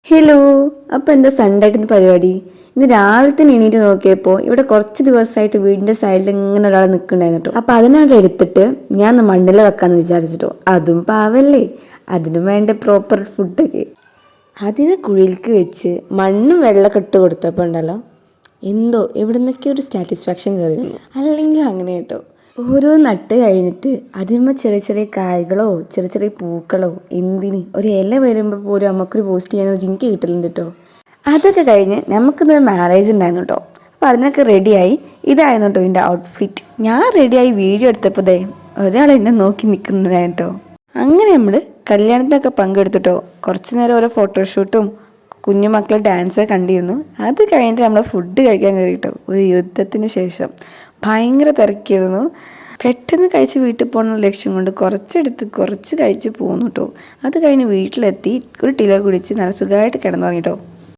Hello. അപ്പോൾ എന്താ Sunday ആയിട്ട് പരിപാടി? ഇന്ന് രാവിലെ തന്നെ എണീറ്റ് നോക്കിയപ്പോൾ ഇവിടെ കുറച്ച് ദിവസമായിട്ട് വീടിൻ്റെ സൈഡിൽ ഇങ്ങനെ ഒരാൾ നിൽക്കുന്നുണ്ടായിരുന്നു കേട്ടോ. അപ്പോൾ അതിനായിട്ട് എടുത്തിട്ട് ഞാൻ ഒന്ന് മണ്ണിൽ വെക്കാമെന്ന് വിചാരിച്ചിട്ടോ. അതും പാവല്ലേ, അതിനും വേണ്ട പ്രോപ്പർ ഫുഡൊക്കെ. അതിനെ കുഴിയിലേക്ക് വെച്ച് മണ്ണും വെള്ളമൊക്കെ ഇട്ട് കൊടുത്തപ്പോൾ ഉണ്ടല്ലോ, എന്തോ എവിടെ നിന്നൊക്കെ ഒരു സാറ്റിസ്ഫാക്ഷൻ കയറി. അല്ലെങ്കിൽ അങ്ങനെ കേട്ടോ, ഓരോ നട്ട് കഴിഞ്ഞിട്ട് അതിന്മേൽ ചെറിയ ചെറിയ കായ്കളോ ചെറിയ ചെറിയ പൂക്കളോ എന്തിന് ഒരു ഇല വരുമ്പോൾ പോലും നമുക്കൊരു പോസ്റ്റ് ചെയ്യാനൊരു ജിങ്ക് കിട്ടലുണ്ട് കേട്ടോ. അതൊക്കെ കഴിഞ്ഞ് നമുക്കിന്നൊരു മാരേജ് ഉണ്ടായിരുന്നു കേട്ടോ. അപ്പോൾ അതിനൊക്കെ റെഡിയായി. ഇതായിരുന്നു കേട്ടോ എൻ്റെ ഔട്ട്ഫിറ്റ്. ഞാൻ റെഡിയായി വീഡിയോ എടുത്തപ്പോൾ ദേ ഒരാൾ എന്നെ നോക്കി നിൽക്കുന്നുണ്ടായിരുന്നു കേട്ടോ. അങ്ങനെ നമ്മൾ കല്യാണത്തിനൊക്കെ പങ്കെടുത്തിട്ടോ. കുറച്ച് നേരം ഓരോ ഫോട്ടോഷൂട്ടും കുഞ്ഞു മക്കളെ ഡാൻസ് കണ്ടിരുന്നു. അത് കഴിഞ്ഞിട്ട് നമ്മൾ ഫുഡ് കഴിക്കാൻ കയറി കേട്ടോ. ഒരു യുദ്ധത്തിന് ശേഷം ഭയങ്കര തിരക്കിയിരുന്നു. പെട്ടെന്ന് കഴിച്ച് വീട്ടിൽ പോകുന്ന ലക്ഷ്യം കൊണ്ട് കുറച്ച് കഴിച്ച് പോന്നു കേട്ടോ. അത് കഴിഞ്ഞ് വീട്ടിലെത്തി ഒരു ടീലോ കുടിച്ച് നല്ല സുഖമായിട്ട് കിടന്നുറങ്ങി കേട്ടോ.